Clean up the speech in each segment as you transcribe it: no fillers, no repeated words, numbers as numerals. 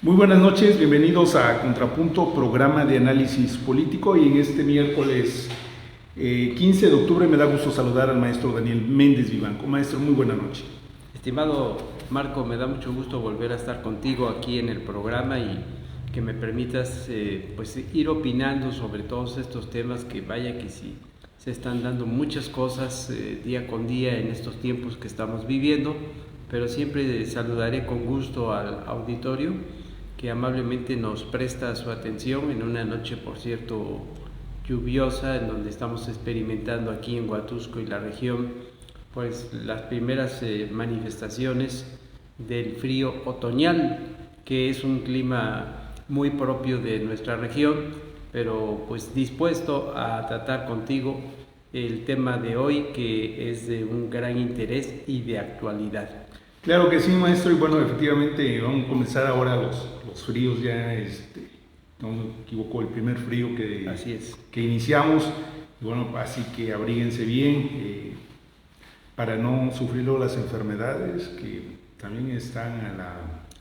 Muy buenas noches, bienvenidos a Contrapunto, programa de análisis político, y en este miércoles 15 de octubre me da gusto saludar al maestro Daniel Méndez Vivanco. Maestro, muy buena noche. Estimado Marco, me da mucho gusto volver a estar contigo aquí en el programa y que me permitas pues ir opinando sobre todos estos temas que vaya que sí se están dando muchas cosas día con día en estos tiempos que estamos viviendo, pero siempre saludaré con gusto al auditorio que amablemente nos presta su atención en una noche, por cierto, lluviosa, en donde estamos experimentando aquí en Huatusco y la región pues las primeras manifestaciones del frío otoñal, que es un clima muy propio de nuestra región, pero pues dispuesto a tratar contigo el tema de hoy, que es de un gran interés y de actualidad. Claro que sí, maestro, y bueno, efectivamente vamos a comenzar ahora los fríos ya, no me equivoco, el primer frío que iniciamos, y bueno, así que abríguense bien para no sufrir las enfermedades que también están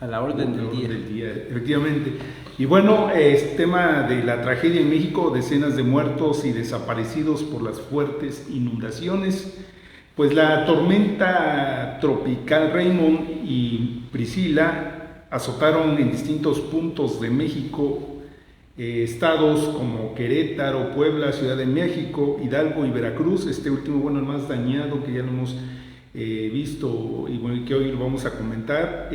a la orden del día. Efectivamente. Y bueno, tema de la tragedia en México, decenas de muertos y desaparecidos por las fuertes inundaciones. Pues la tormenta tropical Raymond y Priscila azotaron en distintos puntos de México, estados como Querétaro, Puebla, Ciudad de México, Hidalgo y Veracruz. Este último, bueno, el más dañado, que ya lo hemos visto y bueno, que hoy lo vamos a comentar,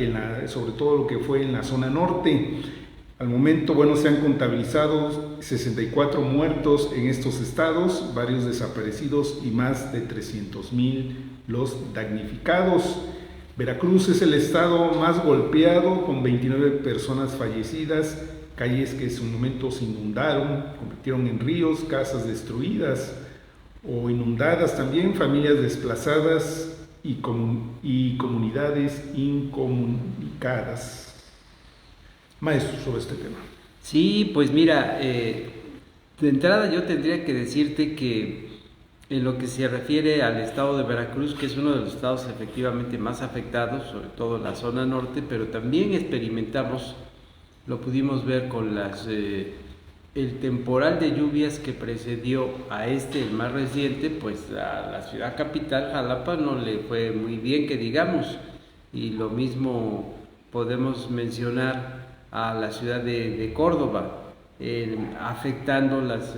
sobre todo lo que fue en la zona norte. Al momento, bueno, se han contabilizado 64 muertos en estos estados, varios desaparecidos y más de 300,000 los damnificados. Veracruz es el estado más golpeado, con 29 personas fallecidas, calles que en su momento se inundaron, convirtieron en ríos, casas destruidas o inundadas también, familias desplazadas y comunidades incomunicadas. Maestro, sobre este tema. Sí, pues mira, de entrada yo tendría que decirte que en lo que se refiere al estado de Veracruz, que es uno de los estados efectivamente más afectados, sobre todo la zona norte, pero también experimentamos, lo pudimos ver con el temporal de lluvias que precedió a el más reciente, pues a la ciudad capital, Jalapa, no le fue muy bien, que digamos, y lo mismo podemos mencionar a la ciudad de Córdoba, afectando las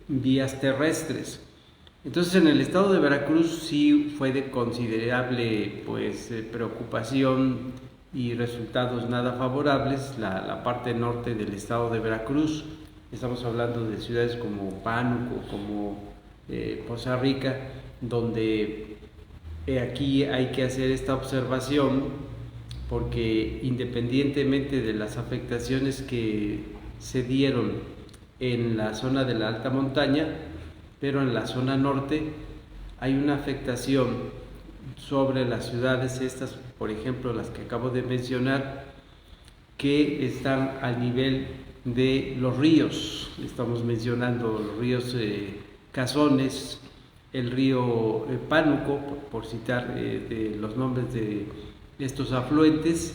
vías terrestres. Entonces en el estado de Veracruz sí fue de considerable preocupación y resultados nada favorables la parte norte del estado de Veracruz. Estamos hablando de ciudades como Pánuco, como Poza Rica, donde aquí hay que hacer esta observación, porque independientemente de las afectaciones que se dieron en la zona de la alta montaña, pero en la zona norte hay una afectación sobre las ciudades estas, por ejemplo las que acabo de mencionar, que están al nivel de los ríos. Estamos mencionando los ríos Cazones, el río Pánuco, por citar de los nombres de estos afluentes.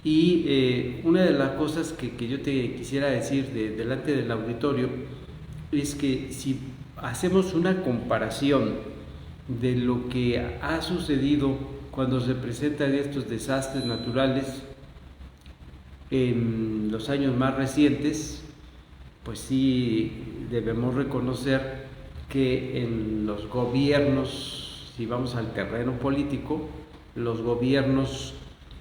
Y una de las cosas que yo te quisiera decir delante del auditorio es que si hacemos una comparación de lo que ha sucedido cuando se presentan estos desastres naturales en los años más recientes, pues sí debemos reconocer que en los gobiernos, si vamos al terreno político, los gobiernos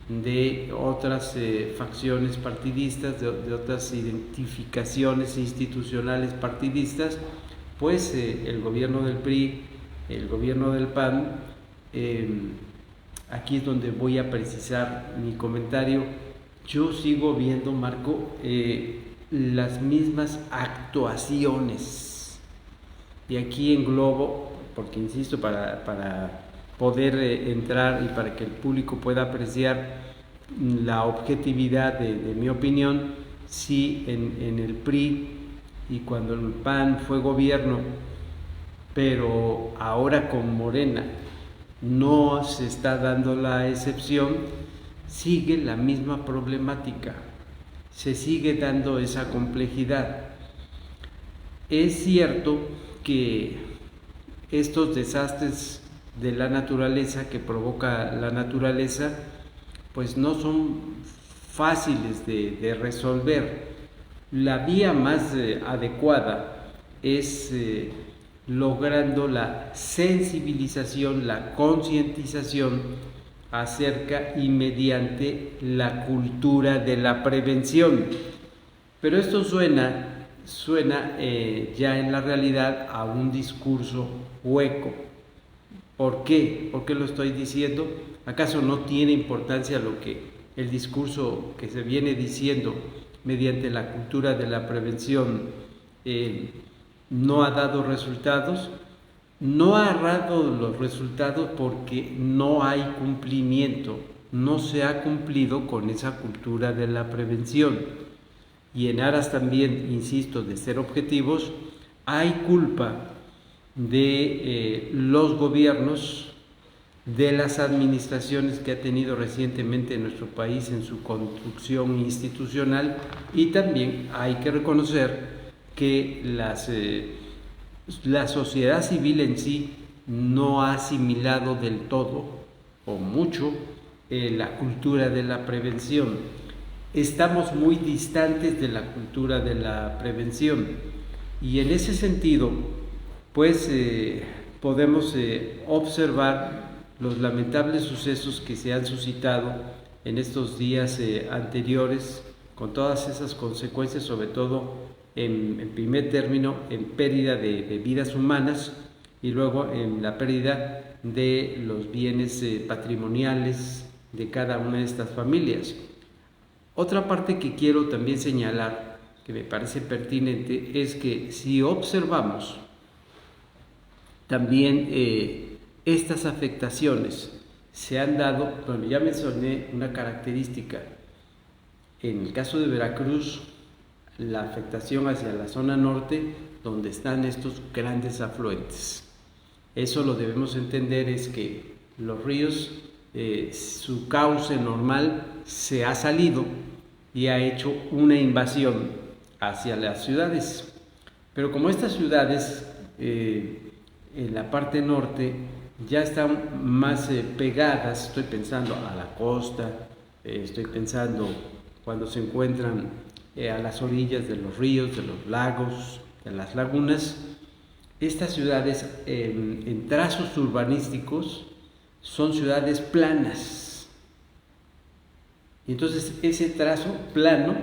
de otras facciones partidistas, de otras identificaciones institucionales partidistas, pues el gobierno del PRI, el gobierno del PAN, aquí es donde voy a precisar mi comentario. Yo sigo viendo, Marco, las mismas actuaciones, y aquí englobo, porque insisto, para poder entrar y para que el público pueda apreciar la objetividad de mi opinión, sí, en el PRI y cuando el PAN fue gobierno, pero ahora con Morena no se está dando la excepción, sigue la misma problemática. se sigue dando esa complejidad. Es cierto que estos desastres de la naturaleza que provoca la naturaleza, pues no son fáciles de resolver. La vía más adecuada es logrando la sensibilización, la concientización acerca y mediante la cultura de la prevención. Pero esto suena ya en la realidad a un discurso hueco. ¿Por qué? ¿Por qué lo estoy diciendo? ¿Acaso no tiene importancia lo que el discurso que se viene diciendo mediante la cultura de la prevención no ha dado resultados? No ha dado los resultados porque no hay cumplimiento, no se ha cumplido con esa cultura de la prevención. Y en aras también, insisto, de ser objetivos, hay culpa de los gobiernos, de las administraciones que ha tenido recientemente en nuestro país en su construcción institucional, y también hay que reconocer que la sociedad civil en sí no ha asimilado del todo o mucho la cultura de la prevención. Estamos muy distantes de la cultura de la prevención, y en ese sentido pues podemos observar los lamentables sucesos que se han suscitado en estos días anteriores, con todas esas consecuencias, sobre todo en primer término en pérdida de vidas humanas, y luego en la pérdida de los bienes patrimoniales de cada una de estas familias. Otra parte que quiero también señalar, que me parece pertinente, es que si observamos también estas afectaciones se han dado, bueno, ya mencioné una característica. En el caso de Veracruz, la afectación hacia la zona norte, donde están estos grandes afluentes. Eso lo debemos entender, es que los ríos, su cauce normal se ha salido y ha hecho una invasión hacia las ciudades. Pero como estas ciudades en la parte norte ya están más pegadas, estoy pensando a la costa, estoy pensando cuando se encuentran a las orillas de los ríos, de los lagos, de las lagunas, estas ciudades en trazos urbanísticos son ciudades planas. Y entonces ese trazo plano,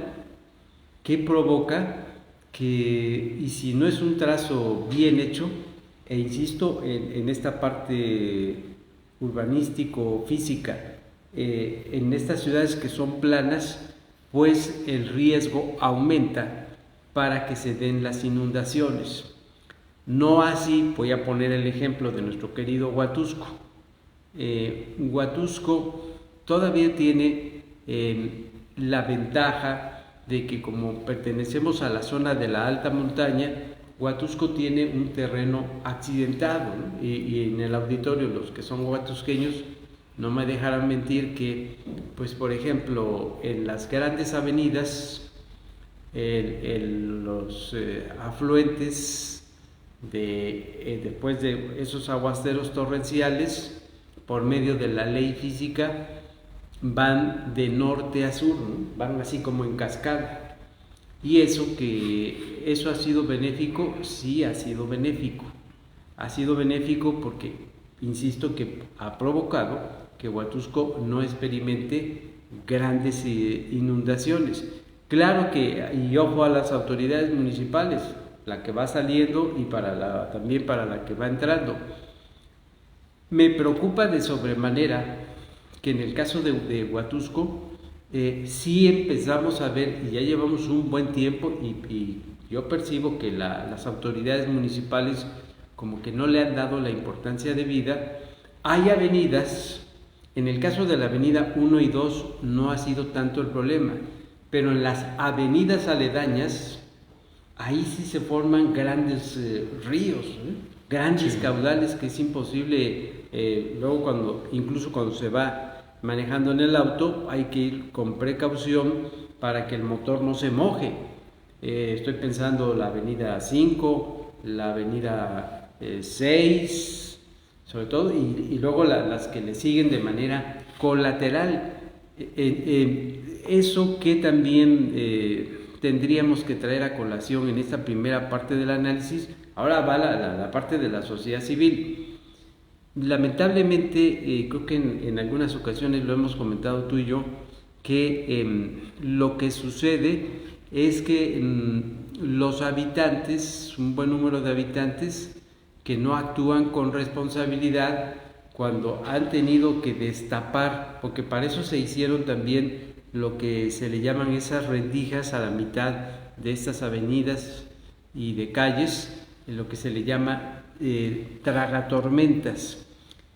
¿qué provoca? Que, y si no es un trazo bien hecho, e insisto en esta parte urbanístico-física, en estas ciudades que son planas, pues el riesgo aumenta para que se den las inundaciones. No así, voy a poner el ejemplo de nuestro querido Huatusco. Huatusco todavía tiene la ventaja de que, como pertenecemos a la zona de la alta montaña, Huatusco tiene un terreno accidentado, ¿no? Y en el auditorio, los que son huatusqueños no me dejarán mentir que, pues por ejemplo, en las grandes avenidas, los afluentes después de esos aguaceros torrenciales, por medio de la ley física, van de norte a sur, ¿no? Van así como en cascada. Y eso ha sido benéfico, sí ha sido benéfico. Ha sido benéfico porque, insisto, que ha provocado que Huatusco no experimente grandes inundaciones. Claro que, y ojo a las autoridades municipales, la que va saliendo y también para la que va entrando. Me preocupa de sobremanera que en el caso de Huatusco, sí empezamos a ver, y ya llevamos un buen tiempo, y yo percibo que las autoridades municipales como que no le han dado la importancia debida. Hay avenidas, en el caso de la avenida 1 y 2 no ha sido tanto el problema, pero en las avenidas aledañas, ahí sí se forman grandes ríos, grandes caudales que es imposible, luego incluso cuando se va manejando en el auto, hay que ir con precaución para que el motor no se moje. Estoy pensando la avenida 5, la avenida 6, sobre todo, y luego las que le siguen de manera colateral. Eso que también tendríamos que traer a colación en esta primera parte del análisis. Ahora va la parte de la sociedad civil. Lamentablemente, creo que en algunas ocasiones lo hemos comentado tú y yo, que lo que sucede es que los habitantes, un buen número de habitantes, que no actúan con responsabilidad cuando han tenido que destapar, porque para eso se hicieron también lo que se le llaman esas rendijas a la mitad de estas avenidas y de calles, en lo que se le llama tragatormentas.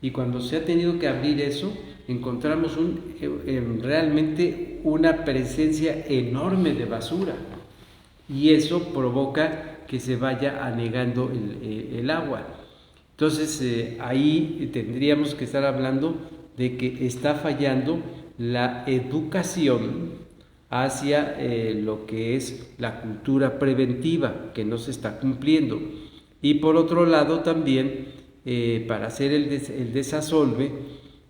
Y cuando se ha tenido que abrir eso, encontramos realmente una presencia enorme de basura, y eso provoca que se vaya anegando el agua. Entonces ahí tendríamos que estar hablando de que está fallando la educación hacia lo que es la cultura preventiva, que no se está cumpliendo. Y por otro lado también, para hacer el desasolve,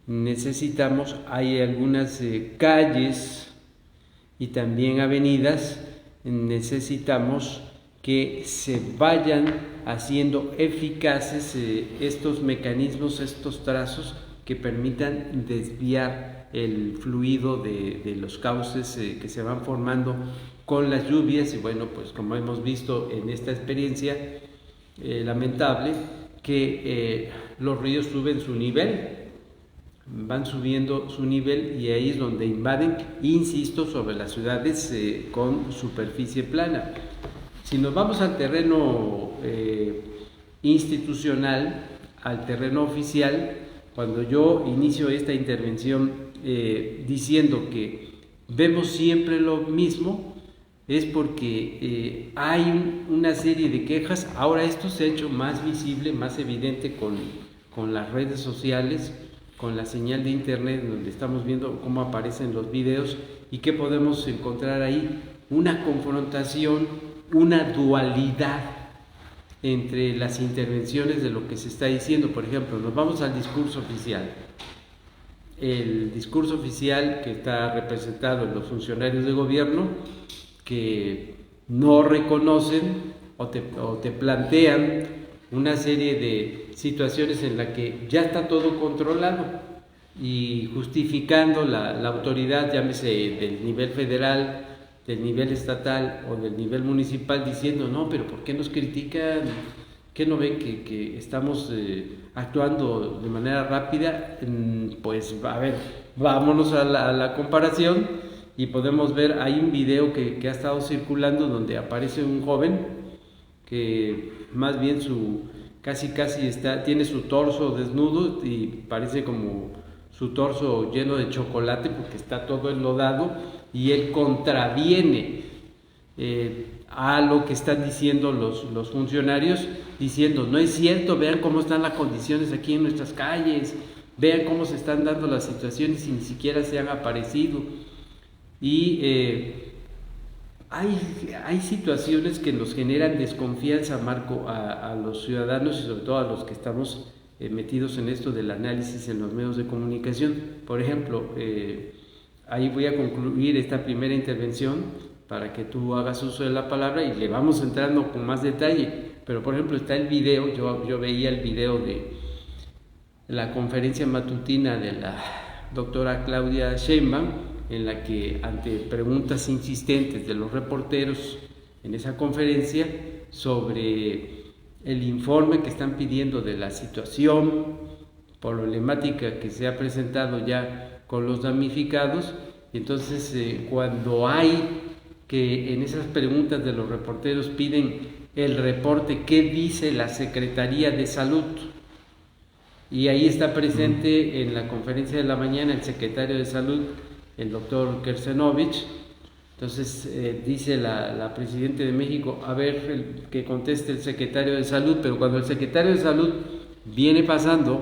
necesitamos, hay algunas calles y también avenidas, necesitamos que se vayan haciendo eficaces estos mecanismos, estos trazos que permitan desviar el fluido de los cauces que se van formando con las lluvias. Y bueno, pues como hemos visto en esta experiencia lamentable, que los ríos suben su nivel, van subiendo su nivel, y ahí es donde invaden, insisto, sobre las ciudades con superficie plana. Si nos vamos al terreno institucional, al terreno oficial, cuando yo inicio esta intervención diciendo que vemos siempre lo mismo, es porque hay una serie de quejas. Ahora esto se ha hecho más visible, más evidente con las redes sociales, con la señal de internet, donde estamos viendo cómo aparecen los videos y qué podemos encontrar ahí. Una confrontación, una dualidad entre las intervenciones de lo que se está diciendo. Por ejemplo, nos vamos al discurso oficial. El discurso oficial, que está representado en los funcionarios de gobierno, que no reconocen o te plantean una serie de situaciones en la que ya está todo controlado, y justificando la autoridad, llámese del nivel federal, del nivel estatal o del nivel municipal, diciendo: no, pero ¿por qué nos critican? ¿Qué no ven que estamos actuando de manera rápida? Pues a ver, vámonos a la comparación, y podemos ver, hay un video que ha estado circulando donde aparece un joven que más bien casi tiene su torso desnudo, y parece como su torso lleno de chocolate porque está todo enlodado, y él contraviene a lo que están diciendo los funcionarios, diciendo: no es cierto, vean cómo están las condiciones aquí en nuestras calles, vean cómo se están dando las situaciones y ni siquiera se han aparecido. Y hay situaciones que nos generan desconfianza, Marco, a los ciudadanos, y sobre todo a los que estamos metidos en esto del análisis en los medios de comunicación. Por ejemplo, ahí voy a concluir esta primera intervención para que tú hagas uso de la palabra y le vamos entrando con más detalle. Pero por ejemplo está el video, yo veía el video de la conferencia matutina de la doctora Claudia Sheinbaum, en la que, ante preguntas insistentes de los reporteros en esa conferencia sobre el informe que están pidiendo de la situación problemática que se ha presentado ya con los damnificados, entonces cuando hay que en esas preguntas de los reporteros piden el reporte, ¿qué dice la Secretaría de Salud? Y ahí está presente en la conferencia de la mañana el secretario de Salud, el doctor Kersenovich. Entonces dice la Presidenta de México: a ver, que conteste el secretario de Salud. Pero cuando el secretario de Salud viene pasando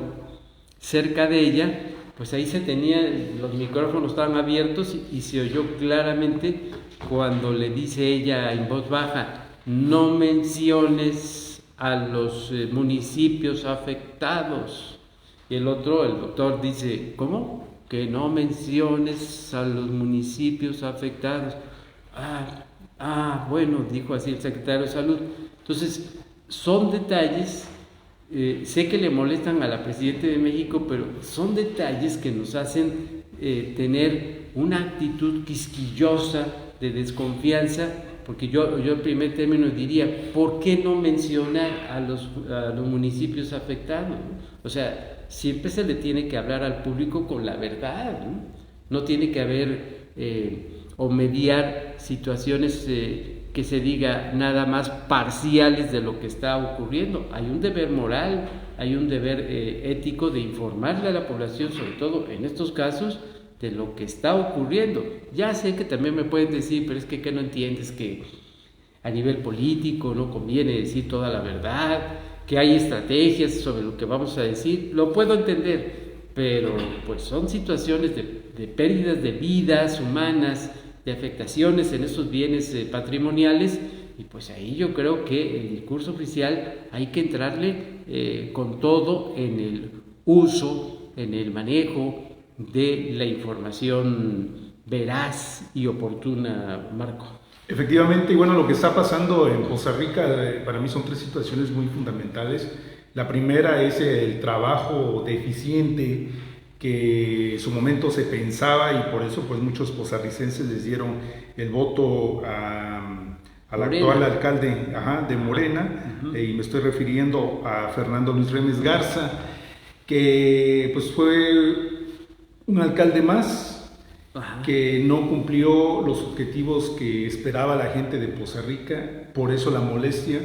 cerca de ella, pues ahí se tenía, los micrófonos estaban abiertos y se oyó claramente cuando le dice ella en voz baja, no menciones a los municipios afectados. Y el doctor dice, ¿cómo? Que no menciones a los municipios afectados. Bueno, dijo así el secretario de Salud. Entonces, son detalles, sé que le molestan a la Presidenta de México, pero son detalles que nos hacen tener una actitud quisquillosa de desconfianza, porque yo en primer término diría, ¿por qué no mencionar a los municipios afectados? O sea, siempre se le tiene que hablar al público con la verdad, no tiene que haber o mediar situaciones que se diga nada más parciales de lo que está ocurriendo. Hay un deber moral, hay un deber ético de informarle a la población, sobre todo en estos casos, de lo que está ocurriendo. Ya sé que también me pueden decir, pero es que ¿qué no entiendes? Que a nivel político no conviene decir toda la verdad, que hay estrategias sobre lo que vamos a decir, lo puedo entender, pero pues son situaciones de pérdidas de vidas humanas, de afectaciones en esos bienes patrimoniales, y pues ahí yo creo que el discurso oficial hay que entrarle con todo en el uso, en el manejo de la información veraz y oportuna, Marco. Efectivamente, y bueno, lo que está pasando en Poza Rica para mí son 3 situaciones muy fundamentales. La primera es el trabajo deficiente que en su momento se pensaba, y por eso pues muchos pozarricenses les dieron el voto al actual alcalde de Morena, y me estoy refiriendo a Fernando Luis Remes Garza, que pues fue un alcalde más que no cumplió los objetivos que esperaba la gente de Poza Rica, por eso la molestia,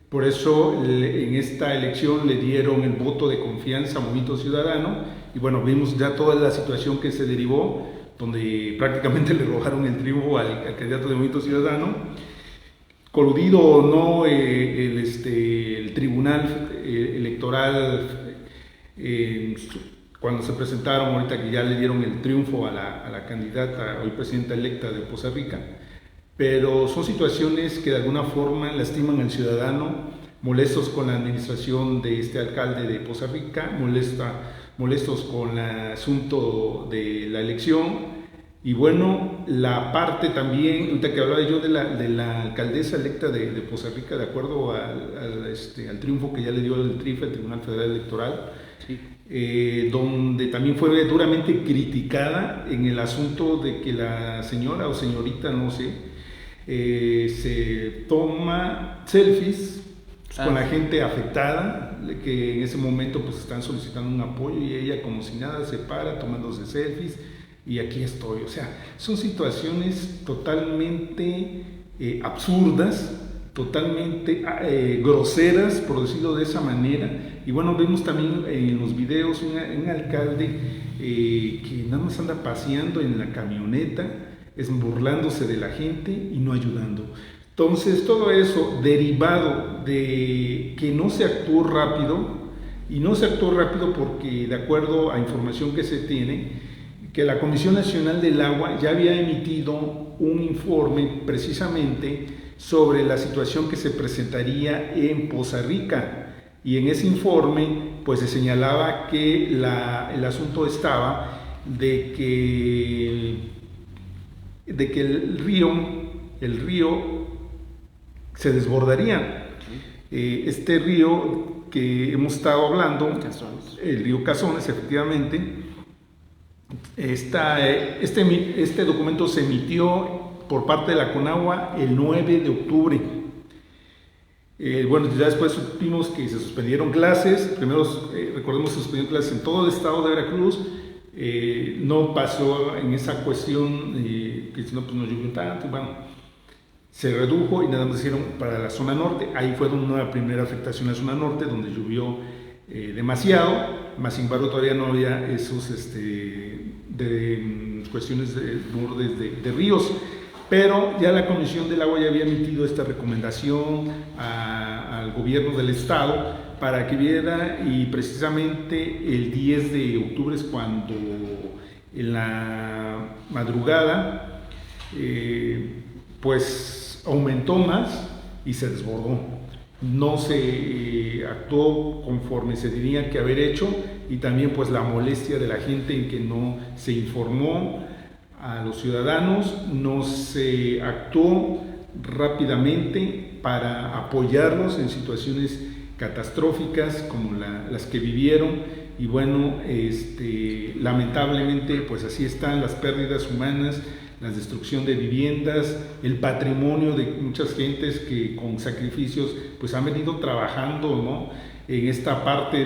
por eso en esta elección le dieron el voto de confianza a Movimiento Ciudadano, y bueno, vimos ya toda la situación que se derivó, donde prácticamente le arrojaron el triunfo al candidato de Movimiento Ciudadano. Coludido o no el Tribunal Electoral, cuando se presentaron, ahorita que ya le dieron el triunfo a la candidata, hoy presidenta electa de Poza Rica, pero son situaciones que de alguna forma lastiman al ciudadano, molestos con la administración de este alcalde de Poza Rica, molestos con el asunto de la elección. Y bueno, la parte también, ahorita que hablaba yo de la alcaldesa electa de Poza Rica, de acuerdo al triunfo que ya le dio el TRIFE, el Tribunal Federal Electoral, sí. Donde también fue duramente criticada en el asunto de que la señora o señorita, no sé, se toma selfies con la gente afectada, que en ese momento pues están solicitando un apoyo, y ella como si nada se para tomándose selfies, y aquí estoy. O sea, son situaciones totalmente absurdas, totalmente groseras, por decirlo de esa manera. Y bueno, vemos también en los videos un alcalde que nada más anda paseando en la camioneta, burlándose de la gente y no ayudando. Entonces, todo eso derivado de que no se actuó rápido, y no se actuó rápido porque, de acuerdo a información que se tiene, que la Comisión Nacional del Agua ya había emitido un informe precisamente sobre la situación que se presentaría en Poza Rica, y en ese informe pues se señalaba que el asunto estaba de que el río se desbordaría. Este río que hemos estado hablando, el río Cazones, efectivamente, este documento se emitió por parte de la CONAGUA el 9 de octubre. Bueno, ya después supimos que se suspendieron clases. Primero, recordemos, se suspendieron clases en todo el estado de Veracruz. No pasó en esa cuestión que si no, pues no llovió tanto. Bueno, se redujo y nada más hicieron para la zona norte. Ahí fue una primera afectación a la zona norte, donde llovió demasiado, más sin embargo todavía no había esos cuestiones de bordes de ríos. Pero ya la Comisión del Agua ya había emitido esta recomendación al gobierno del estado para que viera, y precisamente el 10 de octubre es cuando en la madrugada pues aumentó más y se desbordó. No se actuó conforme se tenía que haber hecho, y también pues la molestia de la gente en que no se informó a los ciudadanos, no se actuó rápidamente para apoyarlos en situaciones catastróficas como las que vivieron. Y bueno, lamentablemente pues así están las pérdidas humanas, la destrucción de viviendas, el patrimonio de muchas gentes que con sacrificios pues han venido trabajando, ¿no?, en esta parte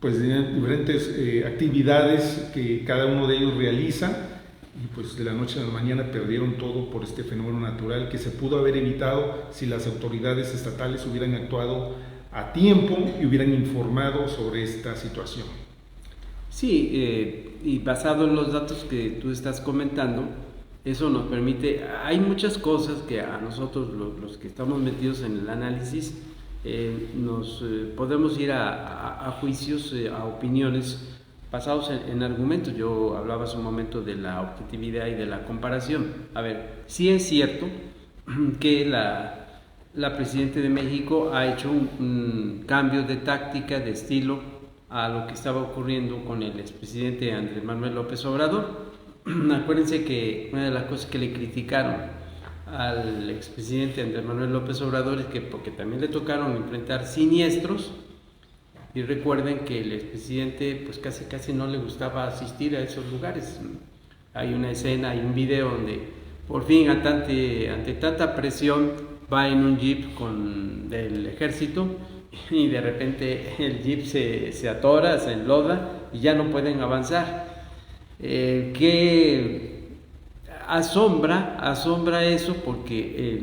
pues de diferentes actividades que cada uno de ellos realiza, y pues de la noche a la mañana perdieron todo por este fenómeno natural que se pudo haber evitado si las autoridades estatales hubieran actuado a tiempo y hubieran informado sobre esta situación. Sí, y basado en los datos que tú estás comentando, eso nos permite, hay muchas cosas que a nosotros los que estamos metidos en el análisis, nos podemos ir a juicios, a opiniones basados en argumentos. Yo hablaba hace un momento de la objetividad y de la comparación. A ver, sí es cierto que la Presidenta de México ha hecho un cambio de táctica, de estilo, a lo que estaba ocurriendo con el expresidente Andrés Manuel López Obrador. Acuérdense que una de las cosas que le criticaron al expresidente Andrés Manuel López Obrador es que porque también le tocaron enfrentar siniestros, y recuerden que el expresidente pues casi no le gustaba asistir a esos lugares. Hay una escena, hay un video donde por fin ante tanta presión va en un jeep del ejército, y de repente el jeep se atora, se enloda y ya no pueden avanzar. Que asombra eso, porque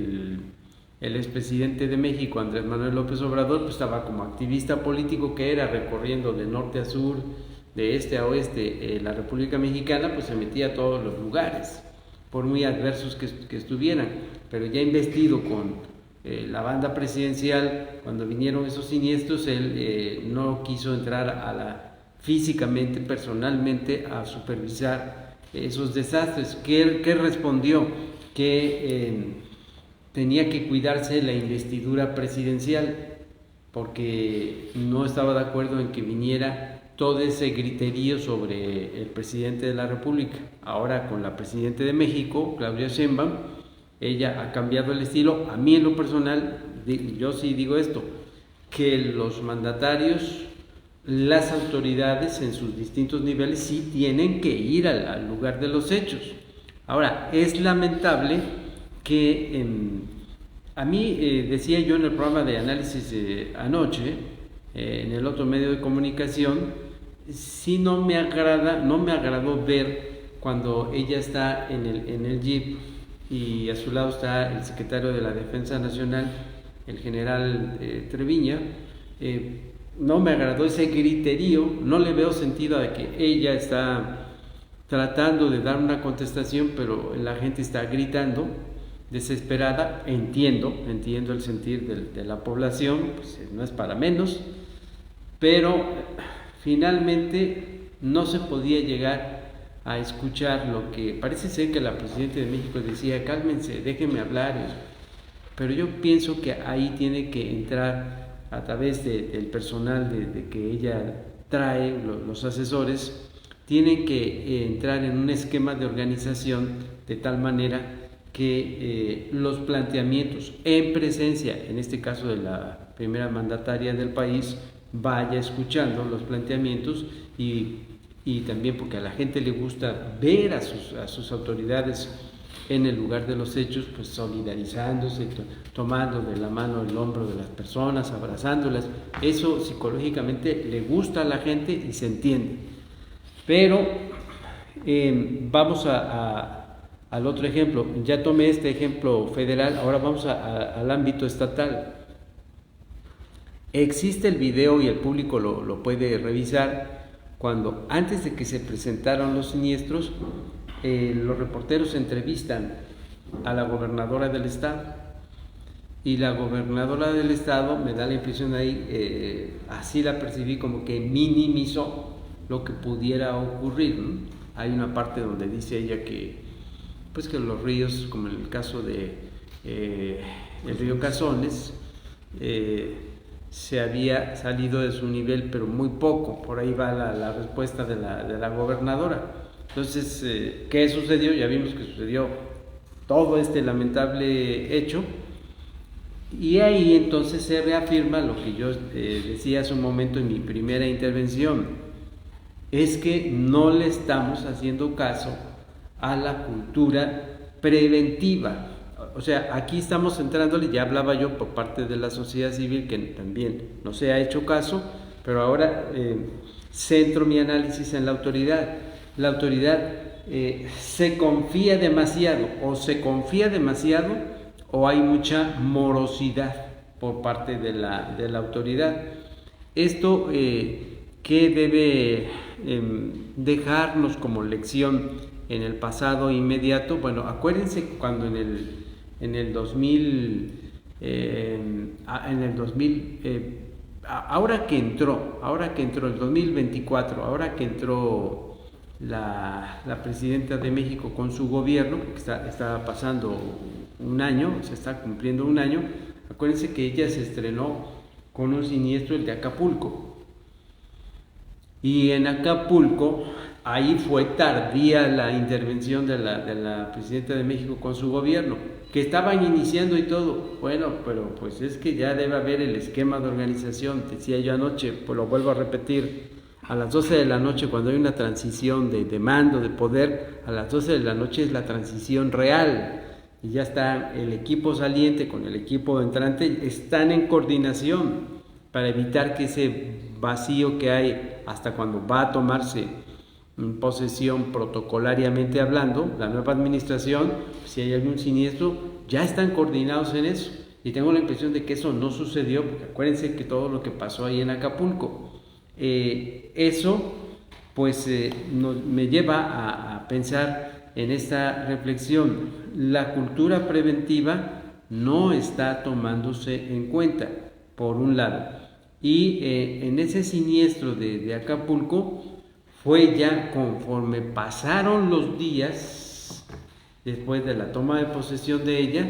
el expresidente de México, Andrés Manuel López Obrador, pues estaba como activista político que era, recorriendo de norte a sur, de este a oeste, la República Mexicana, pues se metía a todos los lugares, por muy adversos que estuvieran. Pero ya investido con la banda presidencial, cuando vinieron esos siniestros, él no quiso entrar físicamente, personalmente, a supervisar esos desastres. ¿Qué respondió? Que tenía que cuidarse la investidura presidencial, porque no estaba de acuerdo en que viniera todo ese griterío sobre el presidente de la República. Ahora con la Presidenta de México, Claudia Sheinbaum, ella ha cambiado el estilo. A mí en lo personal, yo sí digo esto, que los mandatarios, las autoridades en sus distintos niveles sí tienen que ir al lugar de los hechos. Ahora, es lamentable que a mí, decía yo en el programa de análisis anoche, en el otro medio de comunicación, sí no me agradó ver cuando ella está en el jeep y a su lado está el secretario de la Defensa Nacional, el general Treviña. No me agradó ese griterío, no le veo sentido a que ella está tratando de dar una contestación, pero la gente está gritando desesperada. Entiendo el sentir de la población, pues no es para menos, pero finalmente no se podía llegar a escuchar lo que parece ser que la Presidenta de México decía: cálmense, déjenme hablar. Pero yo pienso que ahí tiene que entrar, a través del personal de que ella trae, los asesores, tienen que entrar en un esquema de organización de tal manera que los planteamientos en presencia, en este caso de la primera mandataria del país, vaya escuchando los planteamientos, y también porque a la gente le gusta ver a sus autoridades en el lugar de los hechos, pues solidarizándose, tomando de la mano el hombro de las personas, abrazándolas. Eso psicológicamente le gusta a la gente y se entiende. Pero vamos al otro ejemplo. Ya tomé este ejemplo federal, ahora vamos al ámbito estatal. Existe el video y el público lo puede revisar, cuando antes de que se presentaron los siniestros, los reporteros entrevistan a la gobernadora del estado y la gobernadora del estado, me da la impresión ahí, así la percibí, como que minimizó lo que pudiera ocurrir, ¿no? Hay una parte donde dice ella que, pues, que los ríos, como en el caso de el río Cazones, se había salido de su nivel, pero muy poco. Por ahí va la respuesta de la gobernadora. Entonces, ¿qué sucedió? Ya vimos que sucedió todo este lamentable hecho, y ahí entonces se reafirma lo que yo decía hace un momento en mi primera intervención, es que no le estamos haciendo caso a la cultura preventiva. O sea, aquí estamos entrándole, ya hablaba yo por parte de la sociedad civil que también no se ha hecho caso, pero ahora centro mi análisis en la autoridad. La autoridad se confía demasiado, o hay mucha morosidad por parte de la autoridad. Esto que debe dejarnos como lección en el pasado inmediato. Bueno, acuérdense cuando en el 2000, ahora que entró el 2024, ahora que entró la presidenta de México con su gobierno, porque está pasando un año, se está cumpliendo un año. Acuérdense que ella se estrenó con un siniestro, el de Acapulco, y en Acapulco ahí fue tardía la intervención de la presidenta de México con su gobierno, que estaban iniciando y todo. Bueno, pero pues es que ya debe haber el esquema de organización. Decía yo anoche, pues lo vuelvo a repetir, a las 12 de la noche, cuando hay una transición de mando, de poder, a las 12 de la noche es la transición real, y ya está el equipo saliente con el equipo entrante, están en coordinación para evitar que ese vacío que hay hasta cuando va a tomarse en posesión protocolariamente hablando la nueva administración, si hay algún siniestro, ya están coordinados en eso. Y tengo la impresión de que eso no sucedió, porque acuérdense que todo lo que pasó ahí en Acapulco, eso pues me lleva a pensar en esta reflexión. La cultura preventiva no está tomándose en cuenta, por un lado, y en ese siniestro de Acapulco fue ya conforme pasaron los días después de la toma de posesión de ella,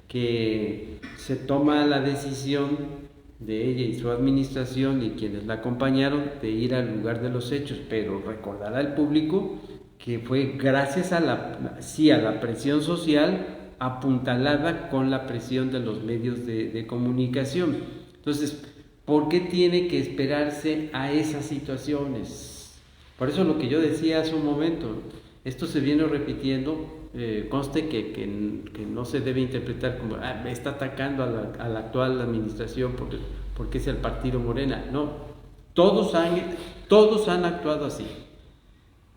que se toma la decisión de ella y su administración y quienes la acompañaron de ir al lugar de los hechos, pero recordará al público que fue gracias a la presión social, apuntalada con la presión de los medios de comunicación. Entonces, ¿por qué tiene que esperarse a esas situaciones? Por eso lo que yo decía hace un momento, esto se viene repitiendo. Conste que no se debe interpretar como está atacando a la actual administración porque es el partido Morena. No, todos han actuado así,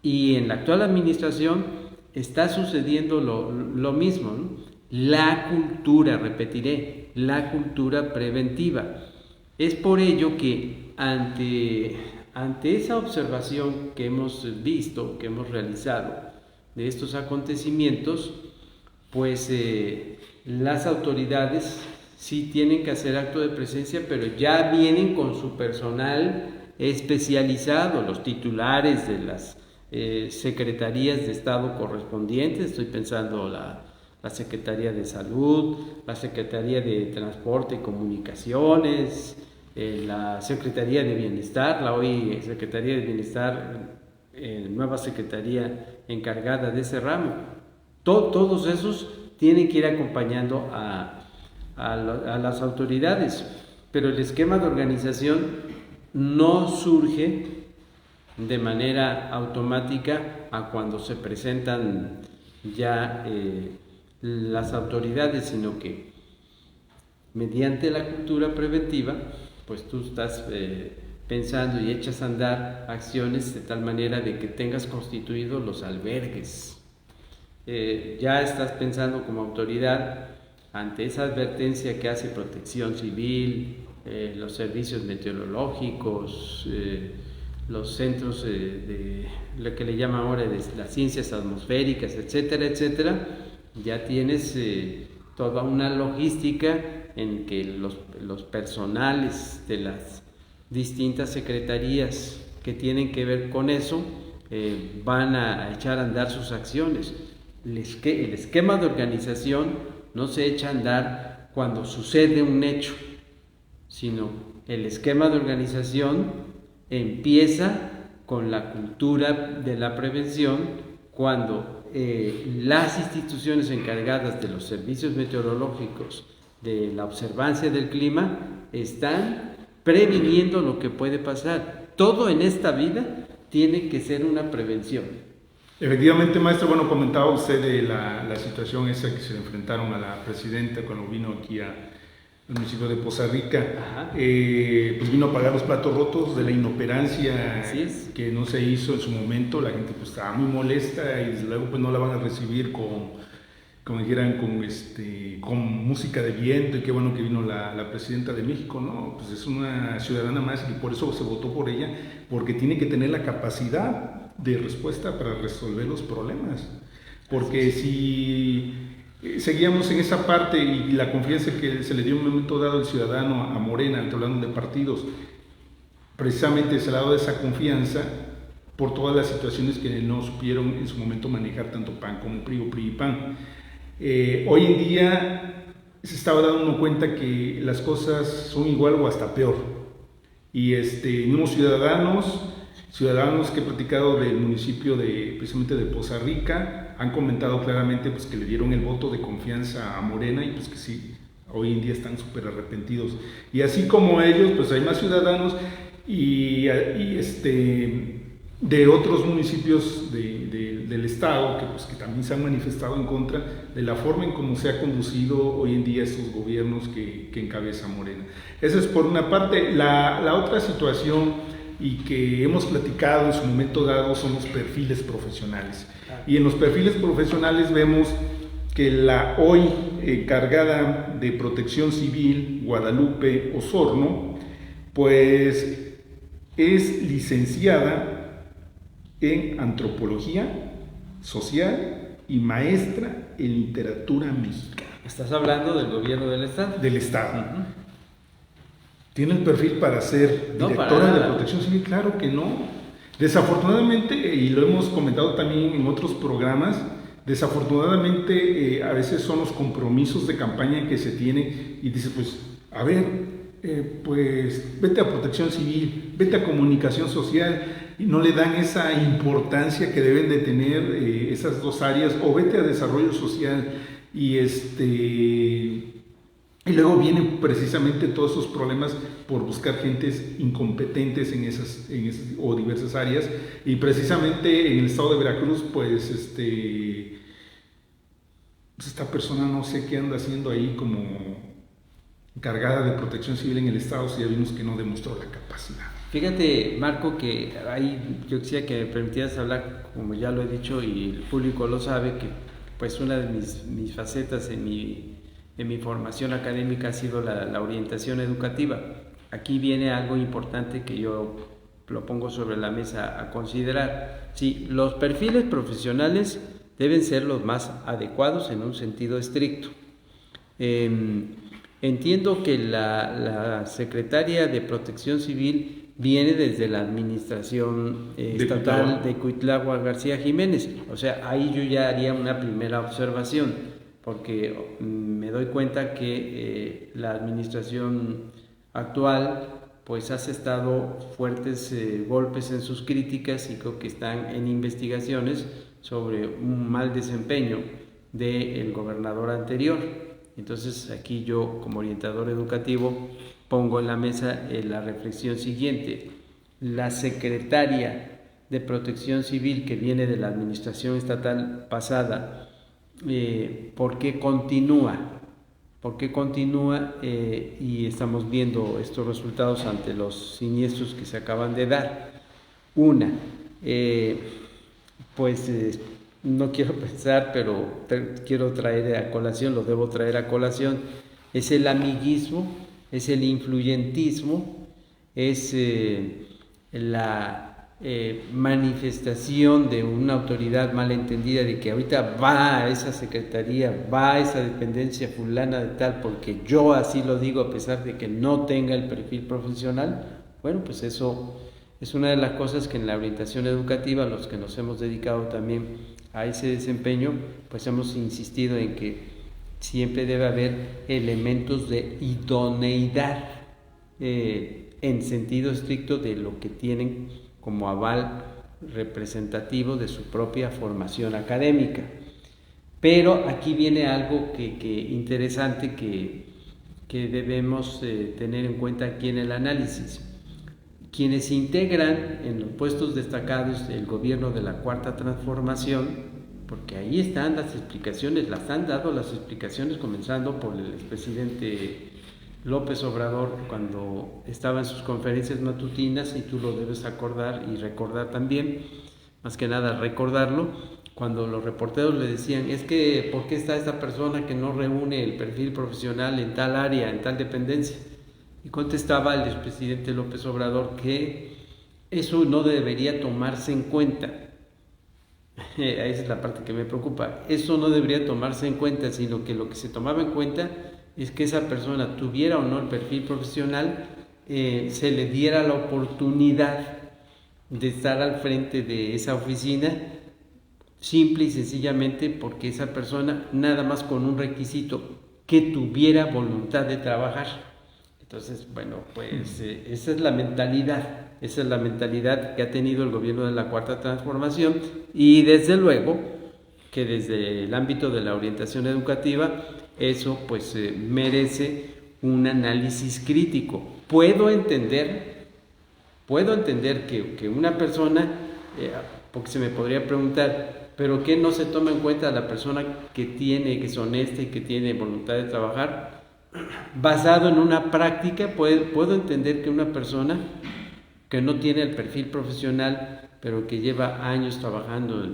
y en la actual administración está sucediendo lo mismo, ¿no? La cultura, repetiré, la cultura preventiva. Es por ello que ante esa observación que hemos visto, que hemos realizado de estos acontecimientos, pues las autoridades sí tienen que hacer acto de presencia, pero ya vienen con su personal especializado, los titulares de las secretarías de Estado correspondientes. Estoy pensando la Secretaría de Salud, la Secretaría de Transporte y Comunicaciones, la Secretaría de Bienestar, la hoy Secretaría de Bienestar, nueva secretaría encargada de ese ramo. Todos esos tienen que ir acompañando a las autoridades, pero el esquema de organización no surge de manera automática a cuando se presentan ya las autoridades, sino que mediante la cultura preventiva, pues tú estás pensando y echas a andar acciones de tal manera de que tengas constituidos los albergues. Ya estás pensando como autoridad, ante esa advertencia que hace Protección Civil, los servicios meteorológicos, los centros de lo que le llaman ahora de las ciencias atmosféricas, etcétera, etcétera. Ya tienes toda una logística en que los personales de las distintas secretarías que tienen que ver con eso van a echar a andar sus acciones. El esquema de organización no se echa a andar cuando sucede un hecho, sino el esquema de organización empieza con la cultura de la prevención cuando las instituciones encargadas de los servicios meteorológicos, de la observancia del clima, están previniendo lo que puede pasar. Todo en esta vida tiene que ser una prevención. Efectivamente, maestro, bueno, comentaba usted de la situación esa que se le enfrentaron a la presidenta cuando vino aquí al municipio de Poza Rica, pues vino a pagar los platos rotos de la inoperancia que no se hizo en su momento. La gente pues estaba muy molesta y desde luego pues no la van a recibir como dijeran, con música de viento, y qué bueno que vino la presidenta de México, ¿no? Pues es una ciudadana más y por eso se votó por ella, porque tiene que tener la capacidad de respuesta para resolver los problemas. Porque si seguíamos en esa parte y la confianza que se le dio en un momento dado el ciudadano a Morena, hablando de partidos, precisamente se le ha dado esa confianza por todas las situaciones que no supieron en su momento manejar tanto PAN como PRI o PRI y PAN. Hoy en día se estaba dando cuenta que las cosas son igual o hasta peor. Y mismos ciudadanos que he platicado del municipio precisamente de Poza Rica, han comentado claramente pues, que le dieron el voto de confianza a Morena y pues que sí, hoy en día están súper arrepentidos. Y así como ellos, pues hay más ciudadanos y de otros municipios del estado que también se han manifestado en contra de la forma en cómo se ha conducido hoy en día estos gobiernos que encabeza Morena. Esa es por una parte. La otra situación y que hemos platicado en su momento dado son los perfiles profesionales. Y en los perfiles profesionales vemos que la hoy encargada de Protección Civil, Guadalupe Osorno, pues es licenciada en Antropología Social y maestra en Literatura Mexicana. ¿Estás hablando del gobierno del Estado? Del Estado. ¿Tiene el perfil para ser directora de Protección Civil? Claro que no. Desafortunadamente, y lo hemos comentado también en otros programas, desafortunadamente a veces son los compromisos de campaña que se tienen y dices, pues, a ver, pues vete a Protección Civil, vete a Comunicación Social, y no le dan esa importancia que deben de tener esas dos áreas, o vete a Desarrollo Social y luego vienen precisamente todos esos problemas por buscar gentes incompetentes en esas o diversas áreas. Y precisamente en el estado de Veracruz, pues esta persona no sé qué anda haciendo ahí como encargada de Protección Civil en el estado, si ya vimos que no demostró la capacidad. Fíjate, Marco, que ahí yo quisiera que me permitieras hablar, como ya lo he dicho y el público lo sabe, que pues una de mis facetas en mi formación académica ha sido la orientación educativa. Aquí viene algo importante que yo lo pongo sobre la mesa a considerar. Sí, los perfiles profesionales deben ser los más adecuados en un sentido estricto. Entiendo que la secretaria de Protección Civil viene desde la administración estatal de Cuitláhuac García Jiménez. O sea, ahí yo ya haría una primera observación, porque me doy cuenta que la administración actual pues ha asestado fuertes golpes en sus críticas y creo que están en investigaciones sobre un mal desempeño del gobernador anterior. Entonces aquí yo como orientador educativo pongo en la mesa la reflexión siguiente. La secretaria de Protección Civil que viene de la administración estatal pasada, ¿por qué continúa? Y estamos viendo estos resultados ante los siniestros que se acaban de dar? No quiero pensar, pero quiero traer a colación, lo debo traer a colación, es el amiguismo, es el influyentismo, es la manifestación de una autoridad malentendida de que ahorita va a esa secretaría, va a esa dependencia fulana de tal, porque yo así lo digo a pesar de que no tenga el perfil profesional, bueno, pues eso es una de las cosas que en la orientación educativa, los que nos hemos dedicado también a ese desempeño, pues hemos insistido en que siempre debe haber elementos de idoneidad en sentido estricto de lo que tienen como aval representativo de su propia formación académica. Pero aquí viene algo que interesante que debemos tener en cuenta aquí en el análisis. Quienes integran en los puestos destacados el gobierno de la Cuarta Transformación, porque ahí están las explicaciones, las han dado las explicaciones, comenzando por el expresidente López Obrador cuando estaba en sus conferencias matutinas, y tú lo debes acordar y recordar también, más que nada recordarlo, cuando los reporteros le decían, es que ¿por qué está esta persona que no reúne el perfil profesional en tal área, en tal dependencia? Y contestaba el expresidente López Obrador que eso no debería tomarse en cuenta. Esa es la parte que me preocupa. Eso no debería tomarse en cuenta, sino que lo que se tomaba en cuenta es que esa persona tuviera o no el perfil profesional, se le diera la oportunidad de estar al frente de esa oficina, simple y sencillamente porque esa persona, nada más con un requisito, que tuviera voluntad de trabajar. Entonces, bueno, pues esa es la mentalidad que ha tenido el gobierno de la Cuarta Transformación, y desde luego que desde el ámbito de la orientación educativa eso pues merece un análisis crítico. Puedo entender que una persona, porque se me podría preguntar, ¿pero qué no se toma en cuenta la persona que es honesta y que tiene voluntad de trabajar? Basado en una práctica, puedo entender que una persona que no tiene el perfil profesional, pero que lleva años trabajando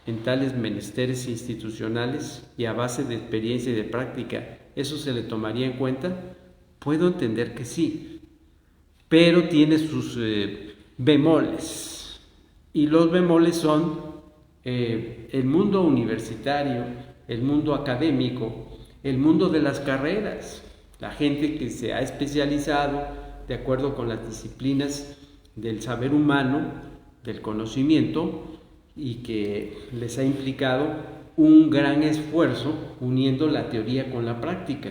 en tales menesteres institucionales y a base de experiencia y de práctica, ¿eso se le tomaría en cuenta? Puedo entender que sí, pero tiene sus bemoles, y los bemoles son el mundo universitario, el mundo académico, el mundo de las carreras, la gente que se ha especializado de acuerdo con las disciplinas del saber humano, del conocimiento, y que les ha implicado un gran esfuerzo uniendo la teoría con la práctica.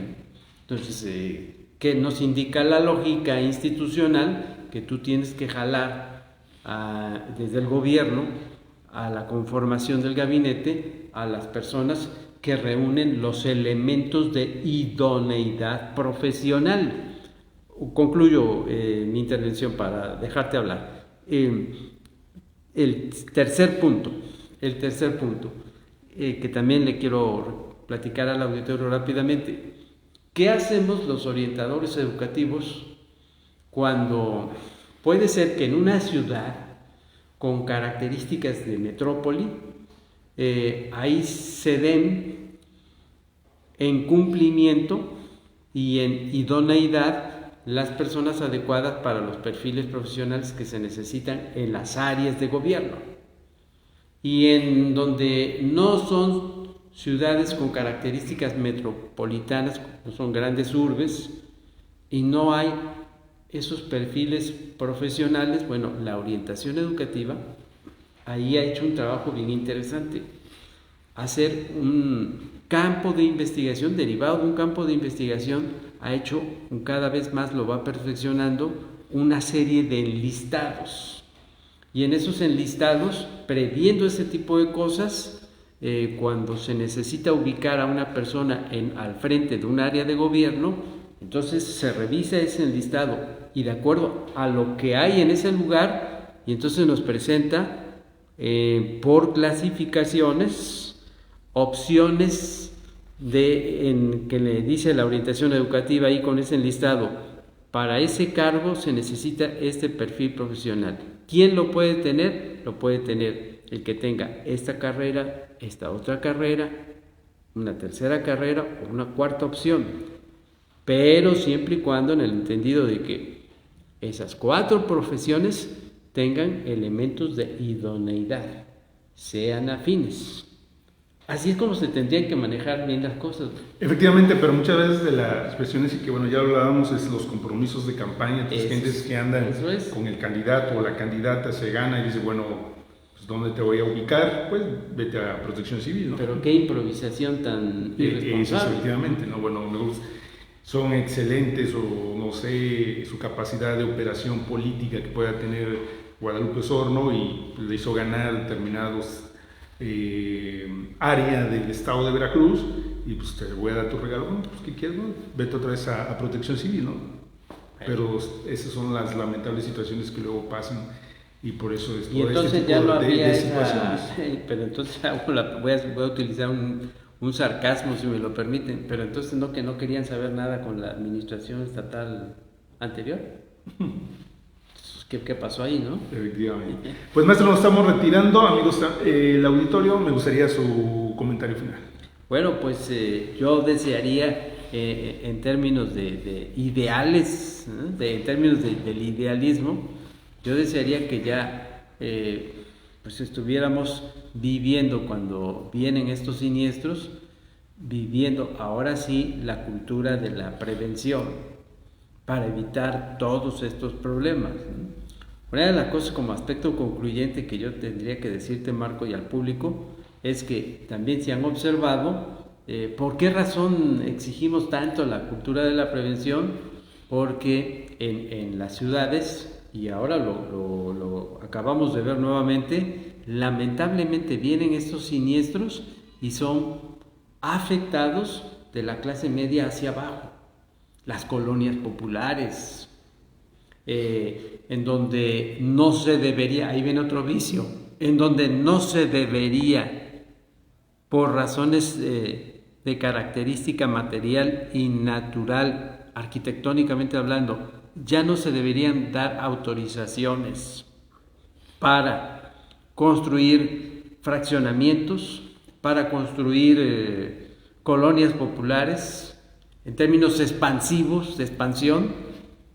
Entonces, ¿qué nos indica la lógica institucional? Que tú tienes que jalar desde el gobierno a la conformación del gabinete a las personas que reúnen los elementos de idoneidad profesional. Concluyo mi intervención para dejarte hablar. El tercer punto, que también le quiero platicar al auditorio rápidamente. ¿Qué hacemos los orientadores educativos cuando puede ser que en una ciudad con características de metrópoli, ahí se den en cumplimiento y en idoneidad las personas adecuadas para los perfiles profesionales que se necesitan en las áreas de gobierno, y en donde no son ciudades con características metropolitanas, no son grandes urbes, y no hay esos perfiles profesionales? Bueno, la orientación educativa ahí ha hecho un trabajo bien interesante, hacer un campo de investigación, derivado de un campo de investigación, ha hecho, cada vez más lo va perfeccionando, una serie de enlistados, y en esos enlistados, previendo ese tipo de cosas, cuando se necesita ubicar a una persona al frente de un área de gobierno, entonces se revisa ese enlistado y de acuerdo a lo que hay en ese lugar, y entonces nos presenta por clasificaciones, opciones que le dice la orientación educativa ahí con ese enlistado. Para ese cargo se necesita este perfil profesional. ¿Quién lo puede tener? Lo puede tener el que tenga esta carrera, esta otra carrera, una tercera carrera o una cuarta opción, pero siempre y cuando en el entendido de que esas 4 profesiones tengan elementos de idoneidad, sean afines. Así es como se tendrían que manejar bien las cosas. Efectivamente, pero muchas veces de las expresiones, y que bueno, ya hablábamos, es los compromisos de campaña, pues gentes que andan con el candidato o la candidata, se gana y dice, bueno, pues ¿dónde te voy a ubicar? Pues vete a Protección Civil, ¿no? Pero qué improvisación tan irresponsable. Eso efectivamente, ¿no? Bueno, son excelentes, o no sé, su capacidad de operación política que pueda tener Guadalupe Osorno, y le hizo ganar determinados área del estado de Veracruz, y pues te voy a dar tu regalo. Bueno, pues ¿qué quieres? No? Vete otra vez a Protección Civil, ¿no? Pero esas son las lamentables situaciones que luego pasan, y por eso es y entonces este ya no había situaciones. Pero entonces voy a utilizar un sarcasmo, si me lo permiten, pero entonces que no querían saber nada con la administración estatal anterior. ¿Qué pasó ahí, no? Efectivamente. Pues maestro, nos estamos retirando, amigos, el auditorio, me gustaría su comentario final. Bueno, pues yo desearía, en términos de ideales, en términos del idealismo, yo desearía que ya pues estuviéramos viviendo, cuando vienen estos siniestros, viviendo ahora sí la cultura de la prevención para evitar todos estos problemas. Una de las cosas, como aspecto concluyente, que yo tendría que decirte, Marco, y al público, es que también se han observado por qué razón exigimos tanto la cultura de la prevención, porque en las ciudades, y ahora lo acabamos de ver nuevamente, lamentablemente vienen estos siniestros y son afectados de la clase media hacia abajo, las colonias populares, en donde no se debería, ahí viene otro vicio, en donde no se debería, por razones de característica material y natural, arquitectónicamente hablando, ya no se deberían dar autorizaciones para construir fraccionamientos, para construir colonias populares, en términos expansivos, de expansión.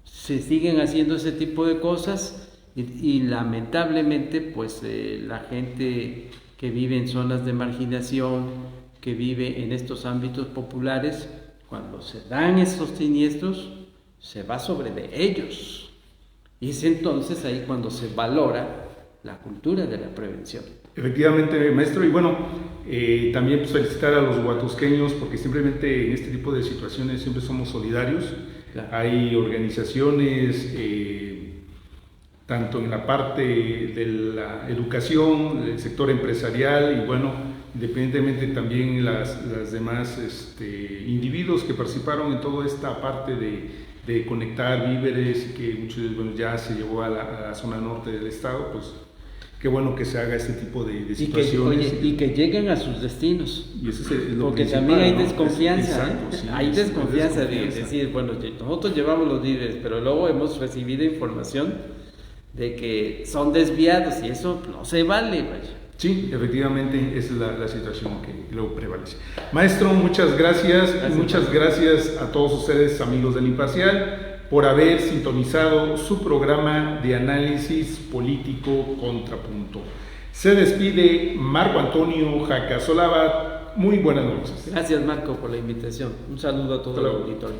Se siguen haciendo ese tipo de cosas y lamentablemente pues la gente que vive en zonas de marginación, que vive en estos ámbitos populares, cuando se dan estos siniestros, se va sobre de ellos. Y es entonces ahí cuando se valora la cultura de la prevención. Efectivamente, maestro, y bueno, también pues, felicitar a los huatusqueños, porque simplemente en este tipo de situaciones siempre somos solidarios. Claro. Hay organizaciones, tanto en la parte de la educación, del sector empresarial, y bueno, independientemente también las demás individuos que participaron en toda esta parte de conectar víveres, que muchos, bueno, ya se llevó a la zona norte del estado, pues qué bueno que se haga este tipo de situaciones. Y que lleguen a sus destinos. Y eso es lo porque principal, también hay ¿no? desconfianza. Exacto, sí, hay desconfianza de decir, bueno, nosotros llevamos los víveres, pero luego hemos recibido información de que son desviados y eso no se vale, vaya. Sí, efectivamente, esa es la situación que luego prevalece. Maestro, muchas gracias. Muchas gracias a todos ustedes, amigos del Imparcial, por haber sintonizado su programa de análisis político Contrapunto. Se despide Marco Antonio Jacasolava. Muy buenas noches. Gracias, Marco, por la invitación. Un saludo a todo el auditorio.